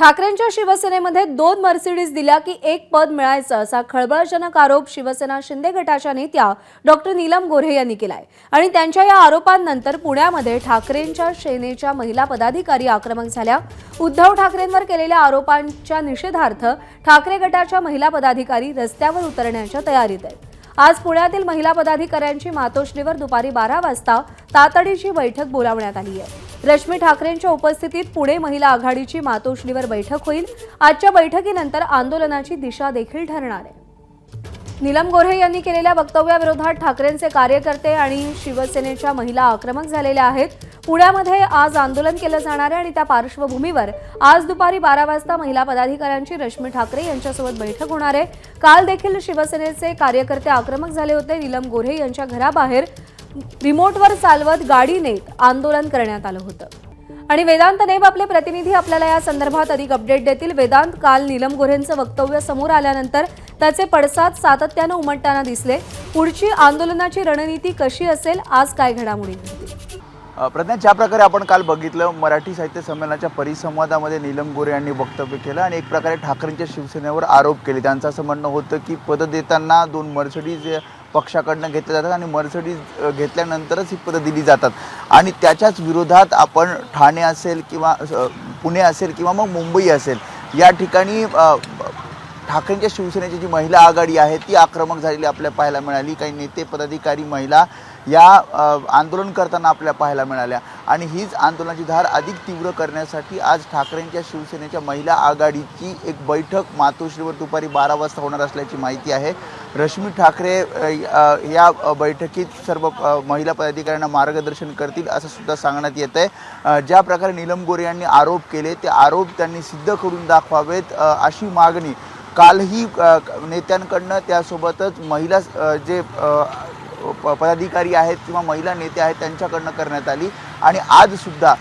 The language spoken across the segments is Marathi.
ठाकरेंच्या शिवसेनेमध्ये 2 मर्सिडीज दिल्या की एक पद मिळायचं असा खळबळजनक आरोप शिवसेना शिंदे गटाच्या नेत्या डॉक्टर नीलम गोऱ्हे यांनी केलाय आणि त्यांच्या या आरोपांनंतर पुण्यामध्ये ठाकरेंच्या सेनेच्या महिला पदाधिकारी आक्रमक झाल्या। उद्धव ठाकरेंवर केलेल्या आरोपांच्या निषेधार्थ ठाकरे गटाच्या महिला पदाधिकारी रस्त्यावर उतरण्याच्या तयारीत आहेत। आज पुण्यातील महिला पदाधिकाऱ्यांची मातोश्रीवर दुपारी 12 वाजता तातडीची बैठक बोलावण्यात आली आहे। रश्मी ठाकरेंच्या उपस्थितीत पुणे महिला आघाडीची मातोश्रीवर बैठक होईल। आजच्या बैठकीनंतर आंदोलनाची दिशा देखील ठरणार आहे। नीलम गोऱ्हे यांनी केलेल्या वक्तव्याविरोधात ठाकरेंचे कार्यकर्ते आणि शिवसेनेच्या महिला आक्रमक झालेल्या आहेत। पुण्यामध्ये आज आंदोलन केलं जाणार आहे आणि त्या पार्श्वभूमीवर आज दुपारी 12 वाजता महिला पदाधिकाऱ्यांची रश्मी ठाकरे यांच्यासोबत बैठक होणार आहे। काल देखील शिवसेनेचे कार्यकर्ते आक्रमक झाले होते। नीलम गोऱ्हे यांच्या घराबाहेर रिमोटवर चालवत गाडी नेत आंदोलन करण्यात आलं होतं। आणि वेदांत नेब आपले प्रतिनिधी आपल्याला या संदर्भात अधिक अपडेट देतील। वेदांत, काल नीलम गोऱ्हेंचं वक्तव्य समोर आल्यानंतर त्याचे पडसाद सातत्याने उमटताना दिसले। पुढची आंदोलनाची रणनीती कशी असेल, आज काय घडामोडी घडतील? प्रज्ञा, ज्या प्रकारे आपण काल बघितलं, मराठी साहित्य संमेलनाच्या परिसंवादामध्ये नीलम गोऱ्हे यांनी वक्तव्य केलं आणि एक प्रकारे ठाकरेंच्या शिवसेनेवर आरोप केले। त्यांचं असं म्हणणं होतं की पद देताना 2 मर्सिडीज पक्षाकडनं घेतल्या जातात आणि मर्सिडीज घेतल्यानंतरच ही पदं दिली जातात आणि त्याच्याच विरोधात आपण ठाणे असेल किंवा पुणे असेल किंवा मग मुंबई असेल, या ठिकाणी ठाकरेंच्या शिवसेनेची जी महिला आघाडी आहे ती आक्रमक झालेली आपल्याला पाहायला मिळाली। काही नेते पदाधिकारी महिला या आंदोलन करताना आपल्याला पाहायला मिळाल्या आणि हीच आंदोलनाची धार अधिक तीव्र करण्यासाठी आज ठाकरेंच्या शिवसेनेच्या महिला आघाडीची एक बैठक मातोश्रीवर दुपारी 12 वाजता होणार असल्याची माहिती आहे। रश्मी ठाकरे या बैठकीत सर्व महिला पदाधिकाऱ्यांना मार्गदर्शन करतील असं सुद्धा सांगण्यात येत आहे। ज्या प्रकारे नीलम गोऱ्हे यांनी आरोप केले ते आरोप त्यांनी सिद्ध करून दाखवावेत अशी मागणी कालही नेत्यांकडनं, त्यासोबतच महिला जे पदाधिकारी आहेत किंवा महिला नेते आहेत त्यांच्याकडनं करण्यात आली आणि आज सुद्धा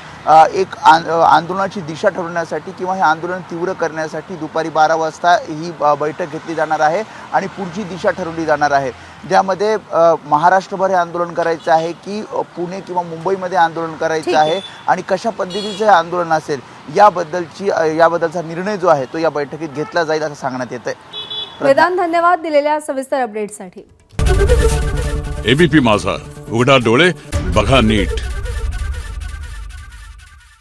एक आंदोलनाची दिशा ठरवण्यासाठी किंवा हे आंदोलन तीव्र करण्यासाठी दुपारी 12 वाजता ही बैठक घेतली जाणार आहे आणि पुढची दिशा ठरवली जाणार आहे। ज्यामध्ये महाराष्ट्रभर हे आंदोलन करायचं आहे की पुणे किंवा मुंबईमध्ये आंदोलन करायचं आहे आणि कशा पद्धतीचं हे आंदोलन असेल याबद्दलचा निर्णय जो आहे तो या बैठकीत घेतला जाईल असं सांगण्यात येत आहे। वेदांत, धन्यवाद दिलेल्या सविस्तर अपडेटसाठी। एबीपी माझा, उघडा डोळे बघा नीट।